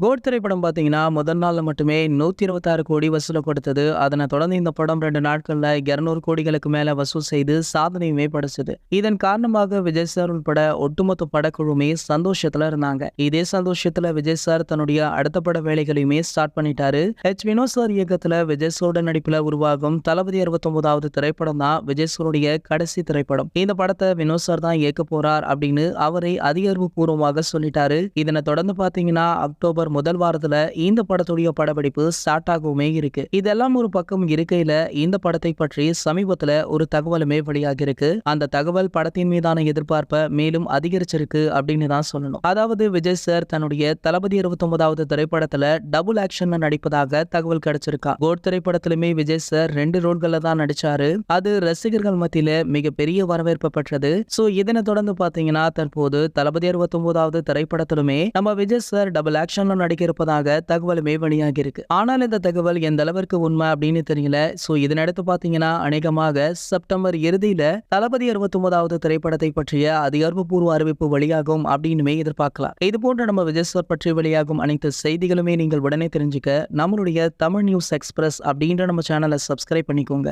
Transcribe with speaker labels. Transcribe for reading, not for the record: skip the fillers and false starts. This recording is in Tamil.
Speaker 1: கோட் திரைப்படம் பாத்தீங்கன்னா முதல் நாள்ல மட்டுமே 126 கோடி வசூல கொடுத்தது. அதனை தொடர்ந்து இந்த படம் 2 நாட்கள்ல 200 கோடிகளுக்கு மேல வசூல் செய்து சாதனையுமே படைச்சது. இதன் காரணமாக விஜய் சார் உட்பட ஒட்டுமொத்த படக்குழுமே சந்தோஷத்துல இருந்தாங்க. இதே சந்தோஷத்துல விஜய் சார் தன்னுடைய அடுத்த பட வேலைகளையுமே ஸ்டார்ட் பண்ணிட்டாரு. வினோத் சார் இயக்கத்துல விஜய் சாரோட நடிப்புல உருவாகும் தளபதி 69வது திரைப்படம் தான் விஜய் சாருடைய கடைசி திரைப்படம். இந்த படத்தை வினோத் சார் தான் இயக்க போறார் அப்படின்னு அவரை அதிகாரப்பூர்வமாக சொல்லிட்டாரு. இதனை தொடர்ந்து பாத்தீங்கன்னா அக்டோபர் முதல் வாரத்துல இந்த படத்துடைய படப்பிடிப்பு ஸ்டார்ட் ஆகவுமே இருக்கு. இதெல்லாம் ஒரு பக்கம் இருக்கையில இந்த படத்தை பற்றி சமீபத்துல ஒரு தகவலுமே வெளியாகி இருக்கு. அந்த தகவல் படத்தின் மீதான எதிர்பார்ப்பை மேலும் அதிகரிச்சிருக்கு அப்படின்னு தான் சொல்லணும். அதாவது விஜய் சார் தன்னுடைய தளபதி 69வது திரைப்படத்துல டபுள் ஆக்ஷன்ல நடிப்பதாக தகவல் கிடைச்சிருக்கா. கோட் திரைப்படத்திலுமே விஜய் சார் 2 ரோல்கள்ல தான் நடிச்சாரு. அது ரசிகர்கள் மத்தியில மிகப்பெரிய வரவேற்பு பெற்றது. சோ இதனை தொடர்ந்து பாத்தீங்கன்னா தற்போது தளபதி 69வது திரைப்படத்திலுமே நம்ம விஜய் சார் டபுள் ஆக்ஷன்ல நடிக்க இருப்பதாக தகவலுமே வெளியாகி இருக்கு. ஆனால் இந்த தகவல் எந்த அளவிற்கு உண்மை அப்படின்னு தெரியல. சோ இதனடுத்து பாத்தீங்கன்னா அநேகமாக செப்டம்பர் இறுதியில தளபதி 69வது திரைப்படத்தை பற்றிய அதிகாரப்பூர்வ அறிவிப்பு வெளியாகும் அப்படின்னுமே எதிர்பார்க்கலாம். இது போன்ற நம்ம விஜய் சார் பற்றி வெளியாகும் அனைத்து செய்திகளுமே நீங்கள் உடனே தெரிஞ்சுக்க நம்மளுடைய தமிழ் நியூஸ் எக்ஸ்பிரஸ் அப்படின்ற நம்ம சேனலை சப்ஸ்கிரைப் பண்ணிக்கோங்க.